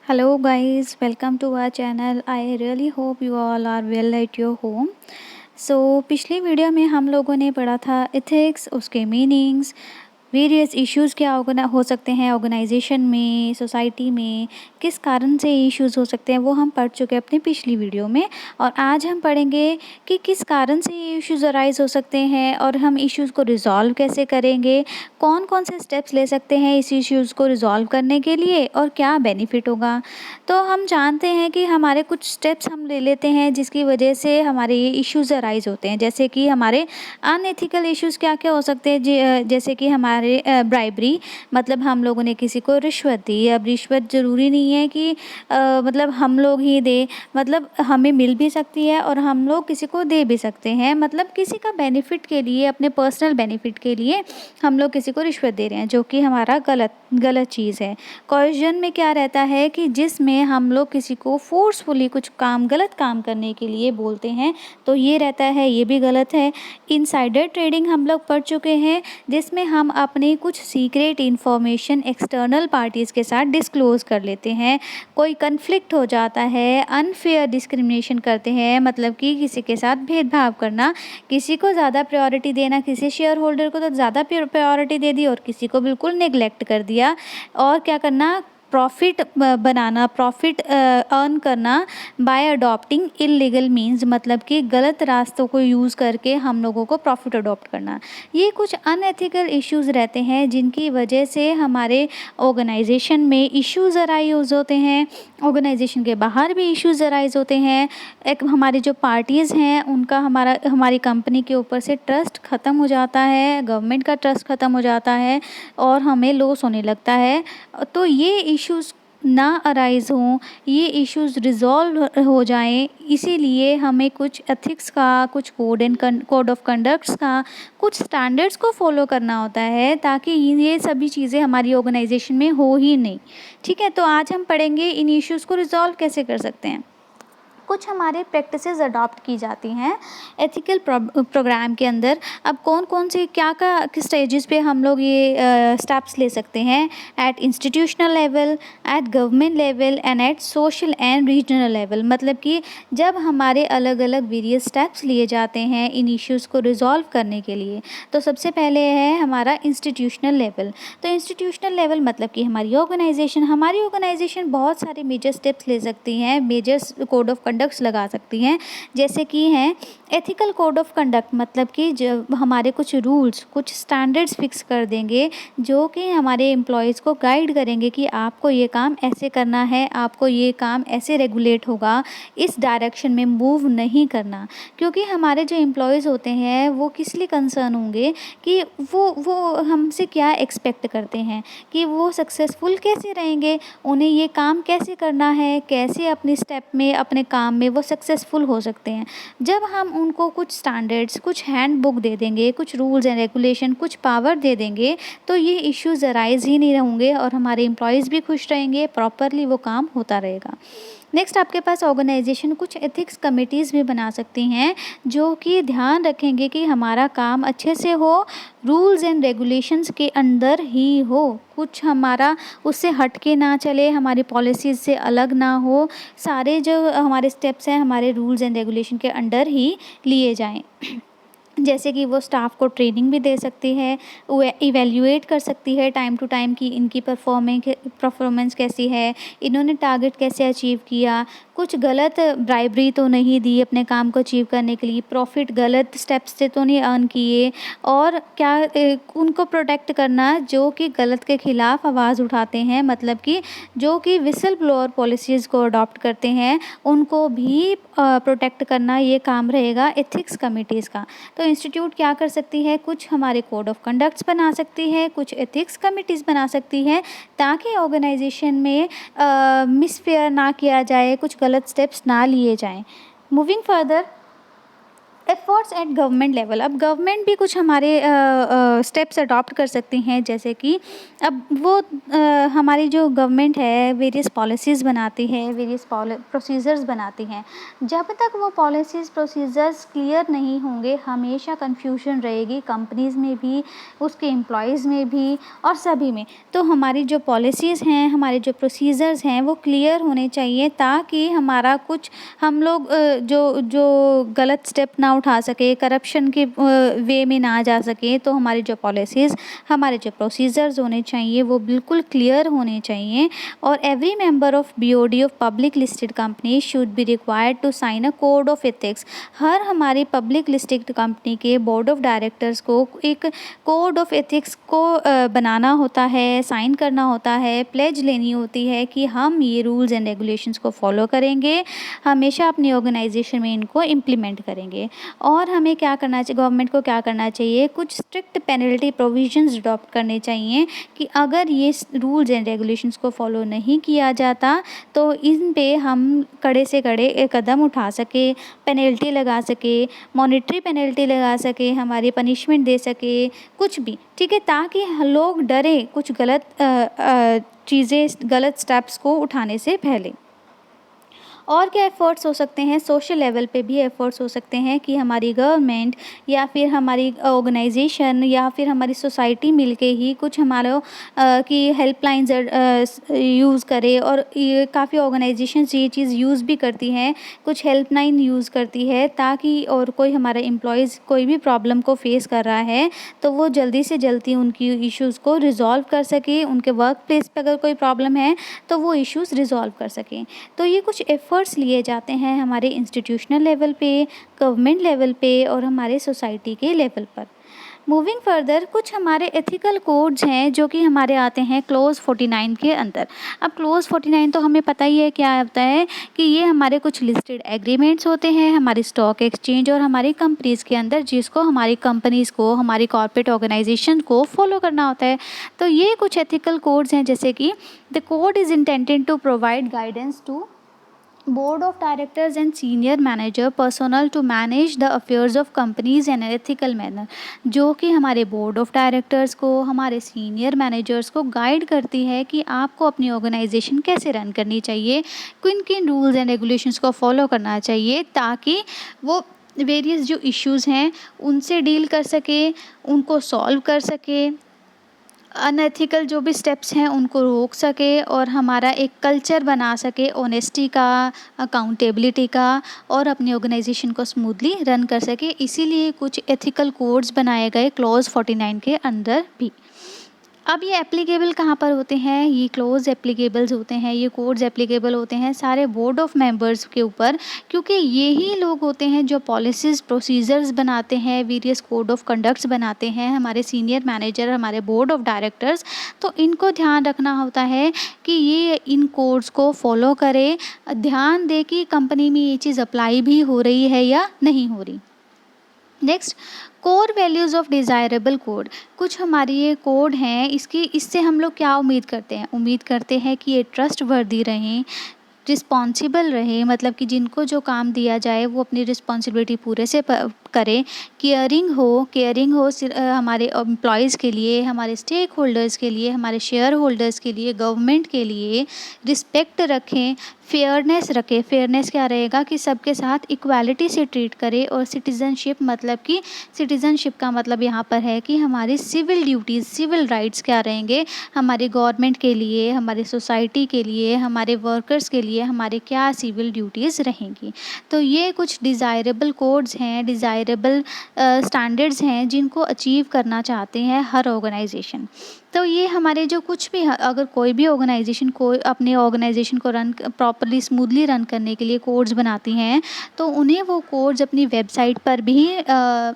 Hello guys, welcome to our channel. I really hope you all are well at your home. पिछली video में हम लोगों ने पढ़ा था एथिक्स, उसके मीनिंग्स, वेरियस इश्यूज़ क्या हो सकते हैं ऑर्गेनाइजेशन में, सोसाइटी में, किस कारण से इश्यूज़ हो सकते हैं, वो हम पढ़ चुके हैं अपनी पिछली वीडियो में। और आज हम पढ़ेंगे कि किस कारण से ये इश्यूज़ अराइज़ हो सकते हैं और हम इश्यूज़ को रिज़ॉल्व कैसे करेंगे, कौन कौन से स्टेप्स ले सकते हैं इस इश्यूज़ को रिज़ॉल्व करने के लिए और क्या बेनिफिट होगा। तो हम जानते हैं कि हमारे कुछ स्टेप्स हम ले लेते हैं जिसकी वजह से हमारे ये इश्यूज़ अराइज़ होते हैं। जैसे कि हमारे अनएथिकल इश्यूज़ क्या-क्या हो सकते हैं, जैसे कि हमारे ब्राइबरी, मतलब हम लोगों ने किसी को रिश्वत दी। अब रिश्वत ज़रूरी नहीं है कि मतलब हम लोग ही दें, मतलब हमें मिल भी सकती है और हम लोग किसी को दे भी सकते हैं। मतलब किसी का बेनिफिट के लिए, अपने पर्सनल बेनिफिट के लिए हम लोग किसी को रिश्वत दे रहे हैं, जो कि हमारा गलत चीज़ है। कॉयर्जन में क्या रहता है कि जिसमें हम लोग किसी को फ़ोर्सफुली कुछ गलत काम करने के लिए बोलते हैं, तो ये रहता है, ये भी गलत है। इनसाइडर ट्रेडिंग हम लोग पढ़ चुके हैं, जिसमें हम अपनी कुछ सीक्रेट इन्फॉर्मेशन एक्सटर्नल पार्टीज़ के साथ डिस्क्लोज़ कर लेते हैं। कोई कन्फ्लिक्ट हो जाता है, अनफेयर डिस्क्रिमिनेशन करते हैं, मतलब कि किसी के साथ भेदभाव करना, किसी को ज़्यादा प्रायोरिटी देना, किसी शेयर होल्डर को तो ज़्यादा प्रायोरिटी दे दी और किसी को बिल्कुल नेग्लेक्ट कर दिया। और क्या करना, प्रॉफिट बनाना, प्रॉफिट अर्न करना बाय अडॉप्टिंग इल्लीगल मीन्स, मतलब कि गलत रास्तों को यूज़ करके हम लोगों को प्रॉफिट अडॉप्ट करना। ये कुछ अनएथिकल इश्यूज़ रहते हैं जिनकी वजह से हमारे ऑर्गेनाइजेशन में इश्यूज़ अराइज होते हैं। ऑर्गेनाइजेशन के बाहर भी इश्यूज़ अराइज होते हैं। एक हमारी जो पार्टीज़ हैं उनका हमारी कंपनी के ऊपर से ट्रस्ट ख़त्म हो जाता है, गवर्नमेंट का ट्रस्ट ख़त्म हो जाता है और हमें लॉस होने लगता है। तो ये इश्यूज़ ना अराइज़ हों, ये इश्यूज़ रिज़ॉल्व हो जाएँ, इसीलिए हमें कुछ एथिक्स का, कुछ कोड ऑफ कंडक्ट्स का, कुछ स्टैंडर्ड्स को फॉलो करना होता है, ताकि ये सभी चीज़ें हमारी ऑर्गेनाइजेशन में हो ही नहीं। ठीक है, तो आज हम पढ़ेंगे इन इश्यूज़ को रिज़ॉल्व कैसे कर सकते हैं। कुछ हमारे प्रैक्टिसेस अडॉप्ट की जाती हैं एथिकल प्रोग्राम के अंदर। अब कौन कौन से किस स्टेजेस पे हम लोग ये स्टेप्स ले सकते हैं, at institutional level, at government level and at social and regional level. मतलब कि जब हमारे अलग अलग वेरियस स्टेप्स लिए जाते हैं इन इश्यूज़ को रिजॉल्व करने के लिए, तो सबसे पहले है हमारा इंस्टीट्यूशनल लेवल। तो इंस्टीट्यूशनल लेवल मतलब कि हमारी ऑर्गेनाइजेशन बहुत सारे मेजर स्टेप्स ले सकती हैं, मेजर कोड ऑफ कंडक्ट्स लगा सकती हैं। जैसे कि हैं एथिकल कोड ऑफ कंडक्ट, मतलब कि जब हमारे कुछ रूल्स, कुछ स्टैंडर्ड्स फिक्स कर देंगे जो कि हमारे एम्प्लॉयज़ को गाइड करेंगे कि आपको ये काम ऐसे करना है, आपको ये काम ऐसे रेगुलेट होगा, इस डायरेक्शन में मूव नहीं करना। क्योंकि हमारे जो एम्प्लॉयज़ होते हैं वो किस लिए कंसर्न होंगे कि वो हमसे क्या एक्सपेक्ट करते हैं, कि वो सक्सेसफुल कैसे रहेंगे, उन्हें ये काम कैसे करना है, कैसे अपने स्टेप में, अपने काम में वो सक्सेसफुल हो सकते हैं। जब हम उनको कुछ स्टैंडर्ड्स, कुछ हैंड बुक दे देंगे, कुछ रूल्स एंड रेगुलेशन, कुछ पावर दे देंगे, तो ये इश्यूज़ अराइज़ ही नहीं होंगे और हमारे एम्प्लॉयज़ भी खुश रहेंगे, प्रॉपरली वो काम होता रहेगा। नेक्स्ट आपके पास ऑर्गेनाइजेशन कुछ एथिक्स कमिटीज़ भी बना सकती हैं जो कि ध्यान रखेंगे कि हमारा काम अच्छे से हो, रूल्स एंड रेगुलेशंस के अंदर ही हो, कुछ हमारा उससे हट के ना चले, हमारी पॉलिसीज़ से अलग ना हो, सारे जो हमारे स्टेप्स हैं हमारे रूल्स एंड रेगुलेशन के अंडर ही लिए जाएं। जैसे कि वो स्टाफ को ट्रेनिंग भी दे सकती है, वो इवैल्यूएट कर सकती है टाइम टू टाइम कि इनकी परफॉर्मेंस कैसी है, इन्होंने टारगेट कैसे अचीव किया, कुछ गलत ब्राइबरी तो नहीं दी अपने काम को अचीव करने के लिए, प्रॉफिट गलत स्टेप्स से तो नहीं अर्न किए, और क्या उनको प्रोटेक्ट करना जो कि गलत के ख़िलाफ़ आवाज़ उठाते हैं, मतलब कि जो कि विसल ब्लोअर पॉलिसीज़ को अडॉप्ट करते हैं, उनको भी प्रोटेक्ट करना ये काम रहेगा एथिक्स कमिटीज़ का। तो इंस्टीट्यूट क्या कर सकती है, कुछ हमारे कोड ऑफ कंडक्ट्स बना सकती है, कुछ एथिक्स कमिटीज़ बना सकती है, ताकि ऑर्गेनाइजेशन में मिसफेयर ना किया जाए, कुछ गलत स्टेप्स ना लिए जाएं। Moving further, efforts eight government level, अब गवर्नमेंट भी कुछ हमारे स्टेप्स अडॉप्ट कर सकती हैं, जैसे कि अब वो हमारी जो गवर्नमेंट है वेरियस पॉलिसीज़ बनाती है, वेरियस प्रोसीजर्स बनाती हैं। जब तक वो पॉलिसीज़ प्रोसीजर्स क्लियर नहीं होंगे हमेशा कन्फ्यूजन रहेगी कंपनीज़ में भी, उसके एम्प्लॉयज़ में भी और सभी में। तो हमारी जो पॉलिसीज़ हैं, हमारे जो प्रोसीजर्स हैं वो क्लियर होने चाहिए, ताकि हमारा कुछ हम लोग जो जो गलत स्टेप ना उठा सके, करप्शन के वे में ना जा सके। तो हमारी जो पॉलिसीज़, हमारे जो प्रोसीजर्स होने चाहिए वो बिल्कुल क्लियर होने चाहिए। और every member of BOD of public listed company should be required to sign a code of ethics. हर हमारी पब्लिक लिस्टेड कंपनी के बोर्ड ऑफ डायरेक्टर्स को एक कोड ऑफ एथिक्स को बनाना होता है, साइन करना होता है, प्लेज लेनी होती है कि हम ये रूल्स एंड रेगुलेशंस को फॉलो करेंगे, हमेशा अपनी ऑर्गेनाइजेशन में इनको इम्प्लीमेंट करेंगे। और हमें क्या करना चाहिए, गवर्नमेंट को क्या करना चाहिए, कुछ स्ट्रिक्ट पेनल्टी प्रोविजंस अडॉप्ट करने चाहिए कि अगर ये रूल्स एंड रेगुलेशंस को फॉलो नहीं किया जाता तो इन पे हम कड़े से कड़े कदम उठा सके, पेनल्टी लगा सके, मॉनेटरी पेनल्टी लगा सके, हमारी पनिशमेंट दे सके, कुछ भी, ठीक है, ताकि लोग डरे कुछ गलत चीज़ें, गलत स्टेप्स को उठाने से पहले। और क्या एफ़र्ट्स हो सकते हैं, सोशल लेवल पे भी एफ़र्ट्स हो सकते हैं कि हमारी गवर्नमेंट या फिर हमारी ऑर्गेनाइजेशन या फिर हमारी सोसाइटी मिलके ही कुछ हमारे की हेल्पलाइंस यूज़ करे। और ये काफ़ी ऑर्गेनाइजेशंस ये चीज़ यूज़ भी करती हैं, कुछ हेल्पलाइन यूज़ करती है, ताकि और कोई हमारा एम्प्लॉयज़ कोई भी प्रॉब्लम को फेस कर रहा है तो वो जल्दी से जल्दी उनकी इश्यूज़ को रिज़ॉल्व कर सके, उनके वर्क प्लेस पे अगर कोई प्रॉब्लम है तो वो इश्यूज़ रिज़ॉल्व कर सकें। तो ये कुछ एफ़र्ट्स लिए जाते हैं हमारे इंस्टीट्यूशनल लेवल पे, गवर्नमेंट लेवल पे और हमारे सोसाइटी के लेवल पर। मूविंग फर्दर, कुछ हमारे एथिकल कोड्स हैं जो कि हमारे आते हैं क्लोज़ 49 के अंदर। अब क्लोज़ 49 तो हमें पता ही है क्या होता है, कि ये हमारे कुछ लिस्टेड एग्रीमेंट्स होते हैं हमारी स्टॉक एक्सचेंज और हमारी कंपनीज़ के अंदर, जिसको हमारी कंपनीज़ को, हमारी कॉर्पोरेट ऑर्गेनाइजेशन को फॉलो करना होता है। तो ये कुछ एथिकल कोड्स हैं, जैसे कि the code is intended to provide guidance to board of directors and senior manager personnel to manage the affairs of companies in an ethical manner, जो कि हमारे बोर्ड ऑफ डायरेक्टर्स को, हमारे सीनियर मैनेजर्स को guide करती है कि आपको अपनी ऑर्गेनाइजेशन कैसे रन करनी चाहिए, किन किन रूल्स एंड रेगुलेशंस को फॉलो करना चाहिए, ताकि वो वेरियस जो इश्यूज़ हैं उनसे डील कर सके, उनको सॉल्व कर सके, अनएथिकल जो भी स्टेप्स हैं उनको रोक सके और हमारा एक कल्चर बना सके ऑनेस्टी का, अकाउंटेबिलिटी का, और अपनी ऑर्गेनाइजेशन को स्मूथली रन कर सके। इसीलिए कुछ एथिकल कोड्स बनाए गए क्लॉज 49 के अंदर भी। अब ये एप्लीकेबल कहाँ पर होते हैं, ये क्लोज एप्लीकेबल्स होते हैं, ये कोड्स एप्लीकेबल होते हैं सारे बोर्ड ऑफ मेंबर्स के ऊपर, क्योंकि यही लोग होते हैं जो पॉलिसीज़ प्रोसीजर्स बनाते हैं, वेरियस कोड ऑफ कंडक्ट्स बनाते हैं, हमारे सीनियर मैनेजर, हमारे बोर्ड ऑफ डायरेक्टर्स। तो इनको ध्यान रखना होता है कि ये इन कोड्स को फॉलो करें, ध्यान दे कि कंपनी में ये चीज़ अप्लाई भी हो रही है या नहीं हो रही। Next, core values of desirable code. कुछ हमारी ये कोड हैं, इससे हम लोग क्या उम्मीद करते हैं, उम्मीद करते हैं कि ये ट्रस्ट वर्दी रहें, रिस्पॉन्सिबल रहे, मतलब कि जिनको जो काम दिया जाए वो अपनी रिस्पॉन्सिबिलिटी पूरे से करें, केयरिंग हो हमारे एम्प्लॉयज़ के लिए, हमारे स्टेक होल्डर्स के लिए, हमारे शेयर होल्डर्स के लिए, गवर्नमेंट के लिए, रिस्पेक्ट रखें, फेयरनेस रखें। फेयरनेस क्या रहेगा कि सबके साथ इक्वालिटी से ट्रीट करें। और सिटीज़नशिप, मतलब कि सिटीज़नशिप का मतलब यहाँ पर है कि हमारी सिविल ड्यूटीज़, सिविल राइट्स क्या रहेंगे हमारी गवर्नमेंट के लिए, हमारी सोसाइटी के लिए, हमारे वर्कर्स के लिए हमारे क्या सिविल ड्यूटीज़ रहेंगी। तो ये कुछ डिज़ायरेबल कोड्स हैं, डिज़ायरेबल स्टैंडर्ड्स हैं जिनको अचीव करना चाहते हैं हर ऑर्गेनाइजेशन। तो ये हमारे जो कुछ भी, अगर कोई भी ऑर्गेनाइजेशन अपने ऑर्गेनाइजेशन को रन प्रॉपर्ली स्मूथली रन करने के लिए कोड्स बनाती हैं, तो उन्हें वो कोड्स अपनी वेबसाइट पर भी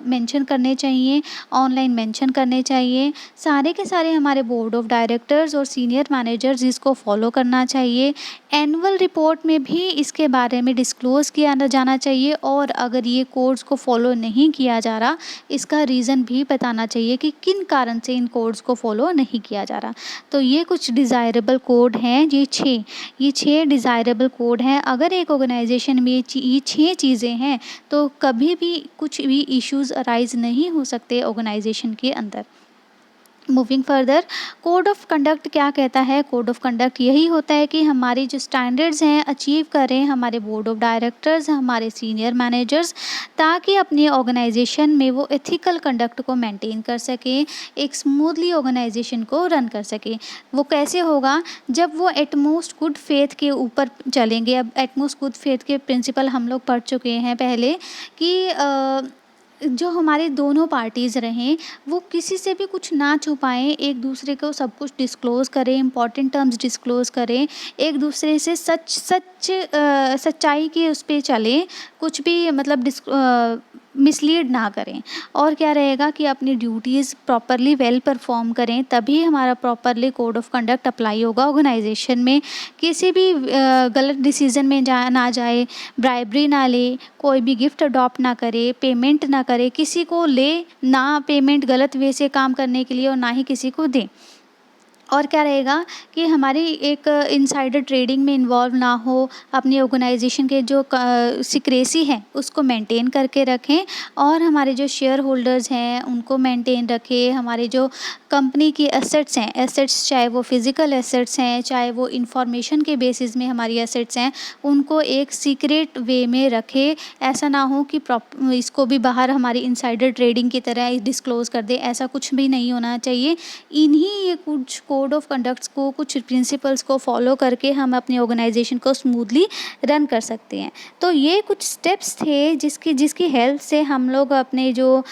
मेंशन करने चाहिए, ऑनलाइन मेंशन करने चाहिए। सारे के सारे हमारे बोर्ड ऑफ डायरेक्टर्स और सीनियर मैनेजर्स इसको फॉलो करना चाहिए। एनुअल रिपोर्ट में भी इसके बारे में डिस्क्लोज़ किया जाना चाहिए। और अगर ये कोड्स को फॉलो नहीं किया जा रहा, इसका रीज़न भी बताना चाहिए कि किन कारण से इन कोड्स को फॉलो नहीं नहीं किया जा रहा। तो ये कुछ डिज़ायरेबल कोड हैं, ये 6 डिज़ायरेबल कोड हैं। अगर एक ऑर्गेनाइजेशन में ये 6 चीज़ें हैं तो कभी भी कुछ भी इश्यूज़ अराइज़ नहीं हो सकते ऑर्गेनाइजेशन के अंदर। Moving further, code of conduct क्या कहता है? कोड ऑफ कंडक्ट यही होता है कि हमारी जो स्टैंडर्ड्स हैं अचीव करें हमारे बोर्ड ऑफ डायरेक्टर्स, हमारे सीनियर मैनेजर्स, ताकि अपनी ऑर्गेनाइजेशन में वो एथिकल कंडक्ट को मेंटेन कर सकें, एक स्मूथली ऑर्गेनाइजेशन को रन कर सकें। वो कैसे होगा? जब वो एटमोस्ट गुड फेथ के ऊपर चलेंगे। अब एटमोस्ट गुड फेथ के प्रिंसिपल हम लोग पढ़ चुके हैं पहले कि जो हमारे दोनों पार्टीज़ रहें वो किसी से भी कुछ ना छुपाएं, एक दूसरे को सब कुछ डिस्क्लोज़ करें, इम्पॉर्टेंट टर्म्स डिस्क्लोज़ करें, एक दूसरे से सच्चाई के उस पे चलें, कुछ भी मतलब मिसलीड ना करें। और क्या रहेगा कि अपनी ड्यूटीज़ प्रॉपरली वेल परफॉर्म करें, तभी हमारा properly code of conduct apply होगा ऑर्गेनाइजेशन में। किसी भी गलत डिसीज़न में ना जाए, ब्राइबरी ना ले, कोई भी गिफ्ट अडॉप्ट ना करे, पेमेंट ना करे, किसी को ले ना पेमेंट गलत वे से काम करने के लिए और ना ही किसी को दें। और क्या रहेगा कि हमारी एक इनसाइडर ट्रेडिंग में इन्वॉल्व ना हो, अपनी ऑर्गेनाइजेशन के जो सीक्रेसी है उसको मेंटेन करके रखें, और हमारे जो शेयर होल्डर्स हैं उनको मेंटेन रखें। हमारे जो कंपनी की एसेट्स हैं, एसेट्स चाहे वो फिज़िकल एसेट्स हैं, चाहे वो इंफॉर्मेशन के बेसिस में हमारी एसेट्स हैं, उनको एक सीक्रेट वे में रखें। ऐसा ना हो कि इसको भी बाहर हमारी इनसाइडर ट्रेडिंग की तरह डिस्क्लोज़ कर दे, ऐसा कुछ भी नहीं होना चाहिए। इन्हीं ये कुछ कोड ऑफ कंडक्ट्स को, कुछ प्रिंसिपल्स को फॉलो करके हम अपनी ऑर्गेनाइजेशन को स्मूथली रन कर सकते हैं। तो ये कुछ स्टेप्स थे जिसकी हेल्प से हम लोग अपने जो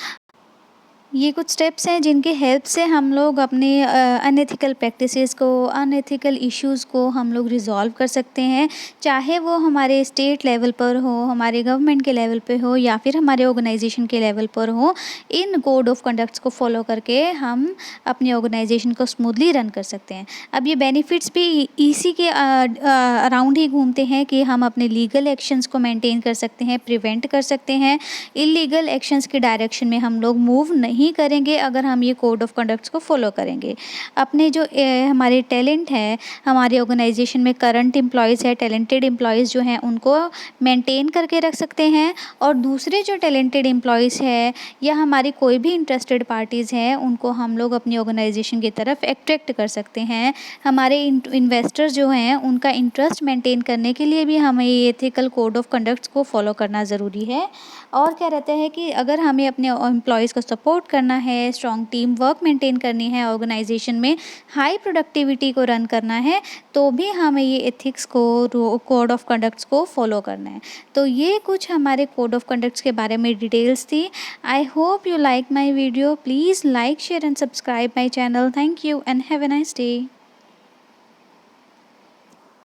ये कुछ स्टेप्स हैं जिनके हेल्प से हम लोग अपने अनएथिकल प्रैक्टिसेस को, अनएथिकल इश्यूज़ को हम लोग रिज़ॉल्व कर सकते हैं। चाहे वो हमारे स्टेट लेवल पर हो, हमारे गवर्नमेंट के लेवल पे हो, या फिर हमारे ऑर्गेनाइजेशन के लेवल पर हो। इन कोड ऑफ कंडक्ट्स को फॉलो करके हम अपनी ऑर्गेनाइजेशन को स्मूथली रन कर सकते हैं। अब ये बेनिफिट्स भी इसी के अराउंड ही घूमते हैं कि हम अपने लीगल एक्शंस को मेंटेन कर सकते हैं, प्रिवेंट कर सकते हैं। इलीगल एक्शंस के डायरेक्शन में हम लोग मूव नहीं करेंगे अगर हम ये कोड ऑफ कंडक्ट्स को फॉलो करेंगे। अपने जो हमारे टैलेंट है, हमारी ऑर्गेनाइजेशन में करंट एम्प्लॉयज़ है, टैलेंटेड एम्प्लॉयज़ जो हैं उनको मेंटेन करके रख सकते हैं, और दूसरे जो टैलेंटेड एम्प्लॉयज़ है या हमारी कोई भी इंटरेस्टेड पार्टीज़ हैं उनको हम लोग अपनी ऑर्गेनाइजेशन की तरफ अट्रैक्ट कर सकते हैं। हमारे इन्वेस्टर्स जो हैं उनका इंटरेस्ट मेंटेन करने के लिए भी हमें ये एथिकल कोड ऑफ कंडक्ट्स को फॉलो करना ज़रूरी है। और क्या रहता है कि अगर हमें अपने एम्प्लॉयज़ को सपोर्ट करना है, स्ट्रॉन्ग टीम वर्क मेंटेन करनी है, ऑर्गेनाइजेशन में हाई प्रोडक्टिविटी को रन करना है, तो भी हमें ये एथिक्स को, कोड ऑफ कंडक्ट्स को फॉलो करना है। तो ये कुछ हमारे कोड ऑफ कंडक्ट्स के बारे में डिटेल्स थी। I hope you like my video. Please like, share and subscribe my channel. Thank you and have a nice day.